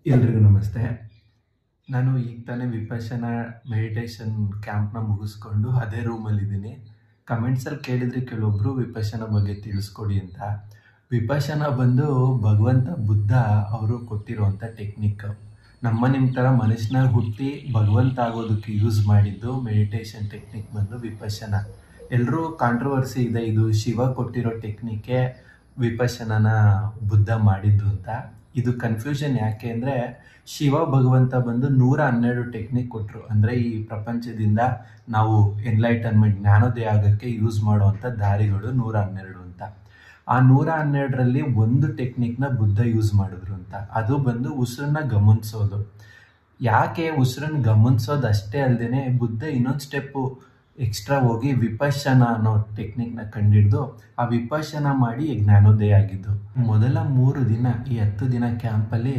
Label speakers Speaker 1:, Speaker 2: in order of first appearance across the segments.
Speaker 1: ಎಲ್ರಿಗೂ ನಮಸ್ತೆ. ನಾನು ಈಗ ತಾನೇ ವಿಪಶ್ಯನಾ ಮೆಡಿಟೇಷನ್ ಕ್ಯಾಂಪ್‌ನ ಮುಗಿಸ್ಕೊಂಡು ಅದೇ ರೂಮಲ್ಲಿದ್ದೀನಿ. ಕಮೆಂಟ್ಸಲ್ಲಿ ಕೇಳಿದ್ರಿ ಕೆಲವೊಬ್ರು ವಿಪಶ್ಯನಾ ಬಗ್ಗೆ ತಿಳಿಸ್ಕೊಡಿ ಅಂತ. ವಿಪಶ್ಯನಾ ಬಂದು ಭಗವಂತ ಬುದ್ಧ ಅವರು ಕೊಟ್ಟಿರುವಂಥ ಟೆಕ್ನಿಕ್. ನಿಮ್ಮ ಥರ ಮನುಷ್ಯನಾಗಿ ಹುಟ್ಟಿ ಭಗವಂತ ಆಗೋದಕ್ಕೆ ಯೂಸ್ ಮಾಡಿದ್ದು ಮೆಡಿಟೇಷನ್ ಟೆಕ್ನಿಕ್ ಬಂದು ವಿಪಶ್ಯನಾ. ಎಲ್ಲರೂ ಕಾಂಟ್ರವರ್ಸಿ ಇದೆ, ಇದು ಶಿವ ಕೊಟ್ಟಿರೋ ಟೆಕ್ನಿಕ್ಕೆ ವಿಪಶ್ಯನಾನ ಬುದ್ಧ ಮಾಡಿದ್ದು ಅಂತ. ಇದು ಕನ್ಫ್ಯೂಷನ್ ಯಾಕೆ ಅಂದರೆ, ಶಿವ ಭಗವಂತ ಬಂದು 112 ಟೆಕ್ನಿಕ್ ಕೊಟ್ಟರು. ಅಂದರೆ ಈ ಪ್ರಪಂಚದಿಂದ ನಾವು ಎನ್ಲೈಟನ್ಮೆಂಟ್ ಜ್ಞಾನೋದಯ ಆಗೋಕ್ಕೆ ಯೂಸ್ ಮಾಡುವಂಥ ದಾರಿಗಳು 112 ಅಂತ. ಆ 112ರಲ್ಲಿ ಒಂದು ಟೆಕ್ನಿಕ್ನ ಬುದ್ಧ ಯೂಸ್ ಮಾಡಿದ್ರು ಅಂತ. ಅದು ಬಂದು ಉಸಿರನ್ನ ಗಮನಿಸೋದು. ಯಾಕೆ ಉಸಿರನ್ನ ಗಮನಿಸೋದು ಅಷ್ಟೇ ಅಲ್ಲದೆ ಬುದ್ಧ ಇನ್ನೊಂದು ಸ್ಟೆಪ್ಪು ಎಕ್ಸ್ಟ್ರಾ ಹೋಗಿ ವಿಪಶ್ಯನಾ ಅನ್ನೋ ಟೆಕ್ನಿಕ್ನ ಕಂಡಿಡ್ದು ಆ ವಿಪಶ್ಯನಾ ಮಾಡಿ ಜ್ಞಾನೋದಯ ಆಗಿದ್ದು. ಮೊದಲ 3 ದಿನ, ಈ 10 ದಿನ ಕ್ಯಾಂಪಲ್ಲಿ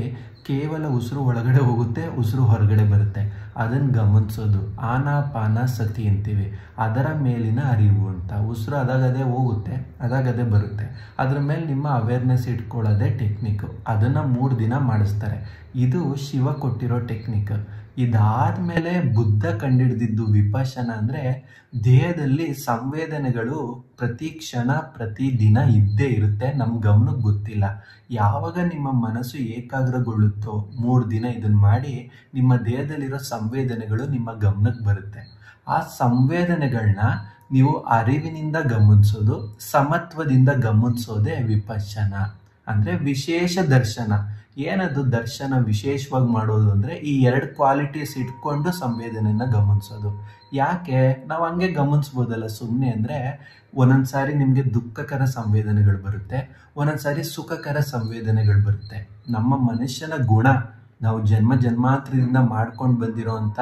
Speaker 1: ಕೇವಲ ಉಸಿರು ಒಳಗಡೆ ಹೋಗುತ್ತೆ, ಉಸಿರು ಹೊರಗಡೆ ಬರುತ್ತೆ, ಅದನ್ನು ಗಮನಿಸೋದು. ಆನಾಪಾನ ಸತಿ ಅಂತೀವಿ, ಅದರ ಮೇಲಿನ ಅರಿವು ಅಂತ. ಉಸಿರು ಅದಾಗದೇ ಹೋಗುತ್ತೆ, ಅದಾಗದೇ ಬರುತ್ತೆ, ಅದ್ರ ಮೇಲೆ ನಿಮ್ಮ ಅವೇರ್ನೆಸ್ ಇಟ್ಕೊಳ್ಳೋದೇ ಟೆಕ್ನಿಕ್ಕು. ಅದನ್ನು 3 ದಿನ ಮಾಡಿಸ್ತಾರೆ. ಇದು ಶಿವ ಕೊಟ್ಟಿರೋ ಟೆಕ್ನಿಕ್. ಇದಾದಮೇಲೆ ಬುದ್ಧ ಕಂಡಿಡ್ದಿದ್ದು ವಿಪಶ್ಯನಾ ಅಂದರೆ, ದೇಹದಲ್ಲಿ ಸಂವೇದನೆಗಳು ಪ್ರತಿ ಕ್ಷಣ ಪ್ರತಿ ದಿನ ಇದ್ದೇ ಇರುತ್ತೆ, ನಮ್ಮ ಗಮನಕ್ಕೆ ಗೊತ್ತಿಲ್ಲ. ಯಾವಾಗ ನಿಮ್ಮ ಮನಸ್ಸು ಏಕಾಗ್ರಗೊಳ್ಳುತ್ತೋ 3 ದಿನ ಇದನ್ನು ಮಾಡಿ, ನಿಮ್ಮ ದೇಹದಲ್ಲಿರೋ ಸಂವೇದನೆಗಳು ನಿಮ್ಮ ಗಮನಕ್ಕೆ ಬರುತ್ತೆ. ಆ ಸಂವೇದನೆಗಳನ್ನ ನೀವು ಅರಿವಿನಿಂದ ಗಮನಿಸೋದು, ಸಮತ್ವದಿಂದ ಗಮನಿಸೋದೇ ವಿಪಶ್ಯನಾ. ಅಂದರೆ ವಿಶೇಷ ದರ್ಶನ. ಏನದು ದರ್ಶನ ವಿಶೇಷವಾಗಿ ಮಾಡೋದು ಅಂದರೆ, ಈ 2 ಕ್ವಾಲಿಟೀಸ್ ಇಟ್ಕೊಂಡು ಸಂವೇದನೆನ ಗಮನಿಸೋದು. ಯಾಕೆ ನಾವು ಹಂಗೆ ಗಮನಿಸ್ಬೋದಲ್ಲ ಸುಮ್ಮನೆ ಅಂದರೆ, ಒಂದೊಂದು ಸಾರಿ ನಿಮಗೆ ದುಃಖಕರ ಸಂವೇದನೆಗಳು ಬರುತ್ತೆ, ಒಂದೊಂದು ಸಾರಿ ಸುಖಕರ ಸಂವೇದನೆಗಳು ಬರುತ್ತೆ. ನಮ್ಮ ಮನುಷ್ಯನ ಗುಣ, ನಾವು ಜನ್ಮ ಜನ್ಮಾಂತರದಿಂದ ಮಾಡ್ಕೊಂಡು ಬಂದಿರೋ ಅಂಥ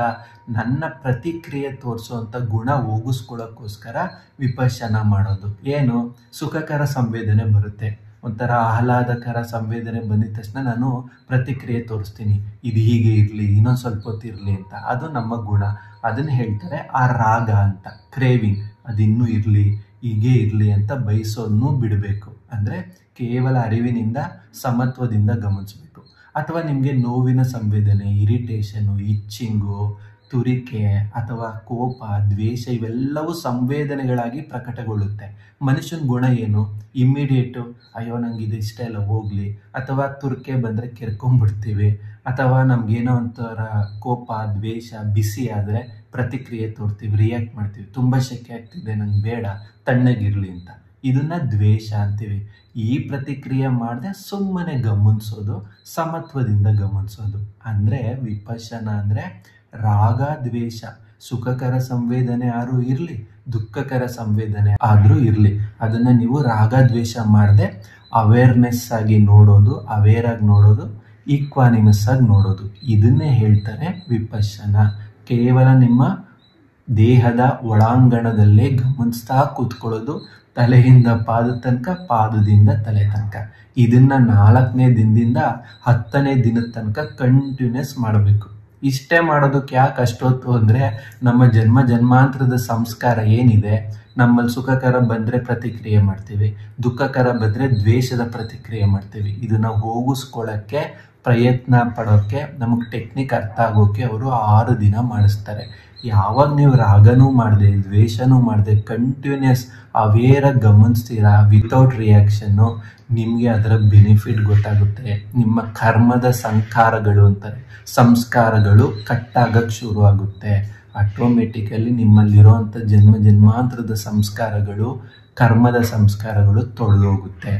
Speaker 1: ನನ್ನ ಪ್ರತಿಕ್ರಿಯೆ ತೋರಿಸೋವಂಥ ಗುಣ ಹೋಗಿಸ್ಕೊಳ್ಳೋಕ್ಕೋಸ್ಕರ ವಿಪಶ್ಯನಾ ಮಾಡೋದು. ಏನು, ಸುಖಕರ ಸಂವೇದನೆ ಬರುತ್ತೆ, ಒಂಥರ ಆಹ್ಲಾದಕರ ಸಂವೇದನೆ ಬಂದಿದ ತಕ್ಷಣ ನಾನು ಪ್ರತಿಕ್ರಿಯೆ ತೋರಿಸ್ತೀನಿ, ಇದು ಹೀಗೆ ಇರಲಿ, ಇನ್ನೊಂದು ಸ್ವಲ್ಪ ಹೊತ್ತು ಇರಲಿ ಅಂತ. ಅದು ನಮ್ಮ ಗುಣ. ಅದನ್ನು ಹೇಳ್ತಾರೆ ಆ ರಾಗ ಅಂತ. ಕ್ರೇವಿಂಗ್, ಅದಿನ್ನೂ ಇರಲಿ, ಹೀಗೆ ಇರಲಿ ಅಂತ ಬಯಸೋದನ್ನು ಬಿಡಬೇಕು. ಅಂದರೆ ಕೇವಲ ಅರಿವಿನಿಂದ ಸಮತ್ವದಿಂದ ಗಮನಿಸಬೇಕು. ಅಥವಾ ನಿಮಗೆ ನೋವಿನ ಸಂವೇದನೆ, ಇರಿಟೇಷನು, ಇಚ್ಚಿಂಗು, ತುರಿಕೆ ಅಥವಾ ಕೋಪ, ದ್ವೇಷ ಇವೆಲ್ಲವೂ ಸಂವೇದನೆಗಳಾಗಿ ಪ್ರಕಟಗೊಳ್ಳುತ್ತೆ. ಮನುಷ್ಯನ ಗುಣ ಏನು, ಇಮ್ಮಿಡಿಯೇಟು ಅಯ್ಯೋ ನಂಗೆ ಇದು ಇಷ್ಟ ಇಲ್ಲ ಹೋಗಲಿ, ಅಥವಾ ತುರಿಕೆ ಬಂದರೆ ಕೆರ್ಕೊಂಡ್ಬಿಡ್ತೀವಿ, ಅಥವಾ ನಮಗೇನೋ ಒಂಥರ ಕೋಪ, ದ್ವೇಷ, ಬಿಸಿ ಆದರೆ ಪ್ರತಿಕ್ರಿಯೆ ತೋರ್ತೀವಿ, ರಿಯಾಕ್ಟ್ ಮಾಡ್ತೀವಿ. ತುಂಬ ಶೆಕೆ ಆಗ್ತಿದೆ, ನಂಗೆ ಬೇಡ, ತಣ್ಣಗಿರಲಿ ಅಂತ. ಇದನ್ನು ದ್ವೇಷ ಅಂತೀವಿ. ಈ ಪ್ರತಿಕ್ರಿಯೆ ಮಾಡದೆ ಸುಮ್ಮನೆ ಗಮನಿಸೋದು, ಸಮತ್ವದಿಂದ ಗಮನಿಸೋದು. ಅಂದರೆ ವಿಪಶ್ಯನಾ ಅಂದರೆ ರಾಗ ದ್ವೇಷ, ಸುಖಕರ ಸಂವೇದನೆ ಯಾರು ಇರಲಿ, ದುಃಖಕರ ಸಂವೇದನೆ ಆದರೂ ಇರಲಿ, ಅದನ್ನು ನೀವು ರಾಗ ದ್ವೇಷ ಮಾಡದೆ ಅವೇರ್ನೆಸ್ ಆಗಿ ನೋಡೋದು, ಅವೇರಾಗಿ ನೋಡೋದು, ಈಕ್ವಾನಿಮಸ್ ಆಗಿ ನೋಡೋದು. ಇದನ್ನೇ ಹೇಳ್ತಾರೆ ವಿಪಶ್ಯನಾ. ಕೇವಲ ನಿಮ್ಮ ದೇಹದ ಒಳಾಂಗಣದಲ್ಲೇ ಗಮನಿಸ್ತಾ ಕೂತ್ಕೊಳ್ಳೋದು, ತಲೆಯಿಂದ ಪಾದದ ತನಕ, ಪಾದದಿಂದ ತಲೆ ತನಕ. ಇದನ್ನು 4ನೇ ದಿನದಿಂದ 10ನೇ ದಿನದ ತನಕ ಕಂಟಿನ್ಯೂಸ್ ಮಾಡಬೇಕು. ಇಷ್ಟೇ ಮಾಡೋದಕ್ಕೆ ಯಾಕೆ ಅಷ್ಟೊತ್ತು ಅಂದರೆ, ನಮ್ಮ ಜನ್ಮ ಜನ್ಮಾಂತರದ ಸಂಸ್ಕಾರ ಏನಿದೆ, ನಮ್ಮಲ್ಲಿ ಸುಖಕರ ಬಂದರೆ ಪ್ರತಿಕ್ರಿಯೆ ಮಾಡ್ತೀವಿ, ದುಃಖಕರ ಬಂದರೆ ದ್ವೇಷದ ಪ್ರತಿಕ್ರಿಯೆ ಮಾಡ್ತೀವಿ. ಇದನ್ನು ಹೋಗಿಸ್ಕೊಳ್ಳೋಕ್ಕೆ ಪ್ರಯತ್ನ ಪಡೋಕ್ಕೆ, ನಮಗೆ ಟೆಕ್ನಿಕ್ ಅರ್ಥ ಆಗೋಕ್ಕೆ ಅವರು 6 ದಿನ ಮಾಡಿಸ್ತಾರೆ. ಯಾವಾಗ ನೀವು ರಾಗನೂ ಮಾಡಿದೆ, ದ್ವೇಷನೂ ಮಾಡಿದೆ, ಕಂಟಿನ್ಯೂಸ್ ಅವೇರಾಗಿ ಗಮನಿಸ್ತೀರಾ ವಿತೌಟ್ ರಿಯಾಕ್ಷನ್ನು, ನಿಮಗೆ ಅದರ ಬೆನಿಫಿಟ್ ಗೊತ್ತಾಗುತ್ತೆ. ನಿಮ್ಮ ಕರ್ಮದ ಸಂಸ್ಕಾರಗಳು ಅಂತಾರೆ, ಸಂಸ್ಕಾರಗಳು ಕಟ್ಟಾಗಕ್ಕೆ ಶುರು ಆಗುತ್ತೆ. ಆಟೋಮೆಟಿಕಲಿ ನಿಮ್ಮಲ್ಲಿರುವಂಥ ಜನ್ಮ ಜನ್ಮಾಂತರದ ಸಂಸ್ಕಾರಗಳು, ಕರ್ಮದ ಸಂಸ್ಕಾರಗಳು ತೊಳೆದೋಗುತ್ತೆ.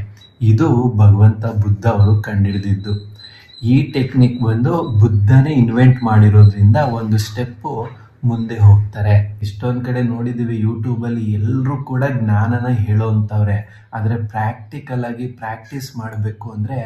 Speaker 1: ಇದು ಭಗವಂತ ಬುದ್ಧ ಅವರು ಕಂಡುಹಿಡಿದಿದ್ದು. ಈ ಟೆಕ್ನಿಕ್ ಬಂದು ಬುದ್ಧನೇ ಇನ್ವೆಂಟ್ ಮಾಡಿರೋದ್ರಿಂದ ಒಂದು ಸ್ಟೆಪ್ಪು ಮುಂದೆ ಹೋಗ್ತಾರೆ. ಇಷ್ಟೊಂದು ಕಡೆ ನೋಡಿದ್ದೀವಿ ಯೂಟ್ಯೂಬಲ್ಲಿ, ಎಲ್ಲರೂ ಕೂಡ ಜ್ಞಾನನ ಹೇಳೋವಂಥವ್ರೆ, ಆದರೆ ಪ್ರಾಕ್ಟಿಕಲ್ ಆಗಿ ಪ್ರಾಕ್ಟೀಸ್ ಮಾಡಬೇಕು ಅಂದರೆ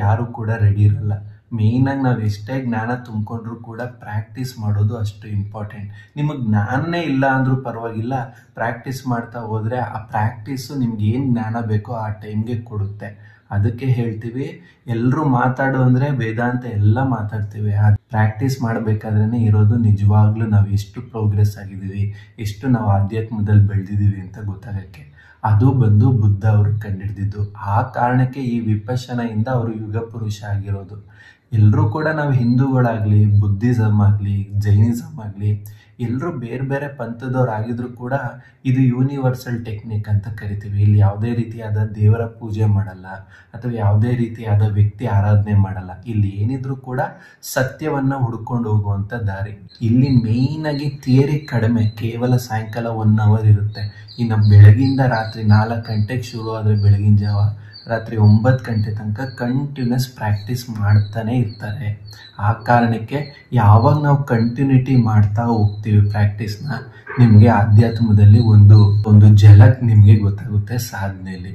Speaker 1: ಯಾರೂ ಕೂಡ ರೆಡಿ ಇರಲ್ಲ. ಮೇಯ್ನಾಗಿ ನಾವು ಎಷ್ಟೇ ಜ್ಞಾನ ತುಂಬಿಕೊಂಡ್ರೂ ಕೂಡ ಪ್ರಾಕ್ಟೀಸ್ ಮಾಡೋದು ಅಷ್ಟು ಇಂಪಾರ್ಟೆಂಟ್. ನಿಮಗೆ ಜ್ಞಾನನೇ ಇಲ್ಲ ಅಂದರೂ ಪರವಾಗಿಲ್ಲ, ಪ್ರಾಕ್ಟೀಸ್ ಮಾಡ್ತಾ ಹೋದರೆ ಆ ಪ್ರಾಕ್ಟೀಸು ನಿಮ್ಗೆ ಏನು ಜ್ಞಾನ ಬೇಕೋ ಆ ಟೈಮ್ಗೆ ಕೊಡುತ್ತೆ. ಅದಕ್ಕೆ ಹೇಳ್ತೀವಿ, ಎಲ್ಲರೂ ಮಾತಾಡು ಅಂದರೆ ವೇದಾಂತ ಎಲ್ಲ ಮಾತಾಡ್ತೀವಿ, ಅದು ಪ್ರಾಕ್ಟೀಸ್ ಮಾಡಬೇಕಾದ್ರೇ ಇರೋದು ನಿಜವಾಗ್ಲೂ ನಾವು ಎಷ್ಟು ಪ್ರೋಗ್ರೆಸ್ ಆಗಿದ್ದೀವಿ, ಎಷ್ಟು ನಾವು ಆಧ್ಯಾತ್ಮದಲ್ಲಿ ಬೆಳೆದಿದ್ದೀವಿ ಅಂತ ಗೊತ್ತಾಗೋಕ್ಕೆ. ಅದು ಬಂದು ಬುದ್ಧ ಅವರು ಕಂಡುಹಿಡಿದಿದ್ದು. ಆ ಕಾರಣಕ್ಕೆ ಈ ವಿಪಶ್ಯನೆಯಿಂದ ಅವರು ಯುಗ ಪುರುಷ ಆಗಿರೋದು. ಎಲ್ಲರೂ ಕೂಡ ನಾವು ಹಿಂದೂಗಳಾಗಲಿ, ಬುದ್ಧಿಸಮ್ ಆಗಲಿ, ಜೈನಿಸಮ್ ಆಗಲಿ, ಎಲ್ಲರೂ ಬೇರೆ ಬೇರೆ ಪಂಥದವರಾಗಿದ್ರು ಕೂಡ ಇದು ಯೂನಿವರ್ಸಲ್ ಟೆಕ್ನಿಕ್ ಅಂತ ಕರಿತೀವಿ. ಇಲ್ಲಿ ಯಾವುದೇ ರೀತಿಯಾದ ದೇವರ ಪೂಜೆ ಮಾಡಲ್ಲ ಅಥವಾ ಯಾವುದೇ ರೀತಿಯಾದ ವ್ಯಕ್ತಿ ಆರಾಧನೆ ಮಾಡಲ್ಲ. ಇಲ್ಲಿ ಏನಿದ್ರು ಕೂಡ ಸತ್ಯವನ್ನು ಹುಡ್ಕೊಂಡು ಹೋಗುವಂಥ ದಾರಿ. ಇಲ್ಲಿ ಮೇಯ್ನಾಗಿ ಥಿಯರಿ ಕಡಿಮೆ, ಕೇವಲ ಸಾಯಂಕಾಲ 1 ಅವರ್ ಇರುತ್ತೆ. ಇನ್ನು ಬೆಳಗಿಂದ ರಾತ್ರಿ 4 ಗಂಟೆಗೆ ಶುರು ಆದರೆ ಬೆಳಗಿನ ಜಾವ ರಾತ್ರಿ 9 ಗಂಟೆ ತನಕ ಕಂಟಿನ್ಯೂಸ್ ಪ್ರಾಕ್ಟೀಸ್ ಮಾಡ್ತಾನೆ ಇರ್ತಾರೆ. ಆ ಕಾರಣಕ್ಕೆ ಯಾವಾಗ ನಾವು ಕಂಟಿನ್ಯೂಟಿ ಮಾಡ್ತಾ ಹೋಗ್ತೀವಿ ಪ್ರಾಕ್ಟೀಸ್ನ, ನಿಮಗೆ ಆಧ್ಯಾತ್ಮದಲ್ಲಿ ಒಂದು ಝಲಕ್ ನಿಮಗೆ ಗೊತ್ತಾಗುತ್ತೆ ಸಾಧನೆಯಲ್ಲಿ.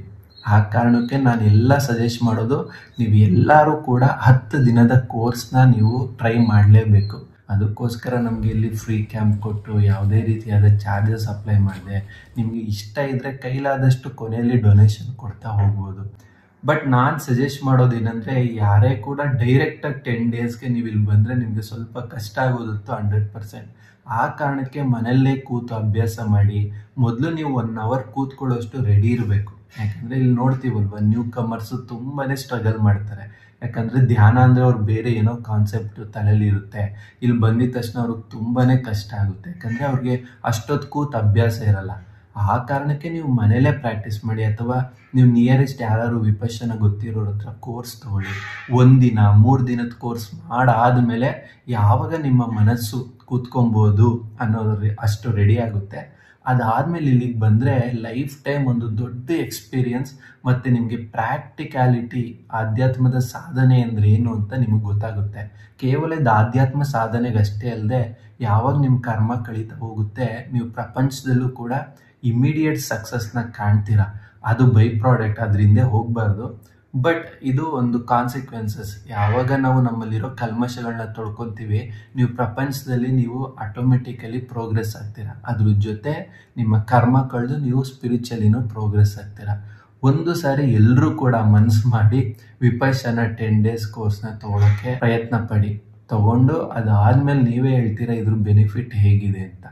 Speaker 1: ಆ ಕಾರಣಕ್ಕೆ ನಾನು ಎಲ್ಲ ಸಜೆಸ್ಟ್ ಮಾಡೋದು, ನೀವು ಎಲ್ಲರೂ ಕೂಡ 10 ದಿನದ ಕೋರ್ಸ್ನ ನೀವು ಟ್ರೈ ಮಾಡಲೇಬೇಕು. ಅದಕ್ಕೋಸ್ಕರ ನಮಗೆ ಇಲ್ಲಿ ಫ್ರೀ ಕ್ಯಾಂಪ್ ಕೊಟ್ಟು ಯಾವುದೇ ರೀತಿಯಾದ ಚಾರ್ಜಸ್ ಅಪ್ಲೈ ಮಾಡಿದೆ. ನಿಮಗೆ ಇಷ್ಟ ಇದ್ದರೆ ಕೈಲಾದಷ್ಟು ಕೊನೆಯಲ್ಲಿ ಡೊನೇಷನ್ ಕೊಡ್ತಾ ಹೋಗ್ಬೋದು. ಬಟ್ ನಾನು ಸಜೆಸ್ಟ್ ಮಾಡೋದೇನೆಂದರೆ, ಯಾರೇ ಕೂಡ ಡೈರೆಕ್ಟಾಗಿ 10 ಡೇಸ್ಗೆ ನೀವು ಇಲ್ಲಿ ಬಂದರೆ ನಿಮಗೆ ಸ್ವಲ್ಪ ಕಷ್ಟ ಆಗೋದಂತೂ 100%. ಆ ಕಾರಣಕ್ಕೆ ಮನೆಯಲ್ಲೇ ಕೂತು ಅಭ್ಯಾಸ ಮಾಡಿ. ಮೊದಲು ನೀವು 1 ಅವರ್ ಕೂತ್ಕೊಳ್ಳೋಷ್ಟು ರೆಡಿ ಇರಬೇಕು. ಯಾಕಂದರೆ ಇಲ್ಲಿ ನೋಡ್ತೀವಲ್ವ, ನ್ಯೂ ಕಮರ್ಸು ತುಂಬಾ ಸ್ಟ್ರಗಲ್ ಮಾಡ್ತಾರೆ. ಯಾಕಂದರೆ ಧ್ಯಾನ ಅಂದರೆ ಅವ್ರು ಬೇರೆ ಏನೋ ಕಾನ್ಸೆಪ್ಟ್ ತಲೆಯಲ್ಲಿ ಇರುತ್ತೆ. ಇಲ್ಲಿ ಬಂದಿದ ತಕ್ಷಣ ಅವ್ರಿಗೆ ತುಂಬಾ ಕಷ್ಟ ಆಗುತ್ತೆ. ಯಾಕಂದರೆ ಅವ್ರಿಗೆ ಅಷ್ಟೊತ್ತು ಕೂತು ಅಭ್ಯಾಸ ಇರಲ್ಲ. ಆ ಕಾರಣಕ್ಕೆ ನೀವು ಮನೇಲೇ ಪ್ರಾಕ್ಟೀಸ್ ಮಾಡಿ, ಅಥವಾ ನೀವು ನಿಯರೆಸ್ಟ್ ಯಾರು ವಿಪಶ್ಯನ ಗೊತ್ತಿರೋರ ಹತ್ರ ಕೋರ್ಸ್ ತೊಗೊಳ್ಳಿ. 1 ದಿನ 3 ದಿನದ ಕೋರ್ಸ್ ಮಾಡಾದಮೇಲೆ ಯಾವಾಗ ನಿಮ್ಮ ಮನಸ್ಸು ಕೂತ್ಕೊಬೋದು ಅನ್ನೋದು ಅಷ್ಟು ರೆಡಿ ಆಗುತ್ತೆ. ಅದಾದಮೇಲೆ ಇಲ್ಲಿಗೆ ಬಂದರೆ ಲೈಫ್ ಟೈಮ್ ಒಂದು ದೊಡ್ಡ ಎಕ್ಸ್ಪೀರಿಯನ್ಸ್, ಮತ್ತು ನಿಮಗೆ ಪ್ರಾಕ್ಟಿಕ್ಯಾಲಿಟಿ, ಆಧ್ಯಾತ್ಮದ ಸಾಧನೆ ಅಂದರೆ ಏನು ಅಂತ ನಿಮಗೆ ಗೊತ್ತಾಗುತ್ತೆ. ಕೇವಲ ಇದು ಆಧ್ಯಾತ್ಮ ಸಾಧನೆಗೆ ಅಷ್ಟೇ ಅಲ್ಲದೆ, ಯಾವಾಗ ನಿಮ್ಮ ಕರ್ಮ ಕಳೀತಾ ಹೋಗುತ್ತೆ, ನೀವು ಪ್ರಪಂಚದಲ್ಲೂ ಕೂಡ ಇಮಿಡಿಯೇಟ್ ಸಕ್ಸಸ್ನ ಕಾಣ್ತೀರಾ. ಅದು ಬೈ ಪ್ರಾಡಕ್ಟ್, ಅದ್ರ ಹಿಂದೆ ಹೋಗಬಾರ್ದು. ಬಟ್ ಇದು ಒಂದು ಕಾನ್ಸಿಕ್ವೆನ್ಸಸ್. ಯಾವಾಗ ನಾವು ನಮ್ಮಲ್ಲಿರೋ ಕಲ್ಮಶಗಳನ್ನ ತೊಳ್ಕೊತೀವಿ, ನೀವು ಪ್ರಪಂಚದಲ್ಲಿ ನೀವು ಆಟೋಮೆಟಿಕಲಿ ಪ್ರೋಗ್ರೆಸ್ ಆಗ್ತೀರಾ. ಅದ್ರ ಜೊತೆ ನಿಮ್ಮ ಕರ್ಮ ಕಳೆದು ನೀವು ಸ್ಪಿರಿಚುವಲಿನೂ ಪ್ರೋಗ್ರೆಸ್ ಆಗ್ತೀರಾ. ಒಂದು ಸಾರಿ ಎಲ್ಲರೂ ಕೂಡ ಮನಸ್ಸು ಮಾಡಿ ವಿಪಶ್ಯನ 10 ಡೇಸ್ ಕೋರ್ಸ್ನ ತೊಗೊಳಕ್ಕೆ ಪ್ರಯತ್ನ ಪಡಿ. ತಗೊಂಡು ಅದಾದಮೇಲೆ ನೀವೇ ಹೇಳ್ತೀರಾ ಇದ್ರ ಬೆನಿಫಿಟ್ ಹೇಗಿದೆ ಅಂತ.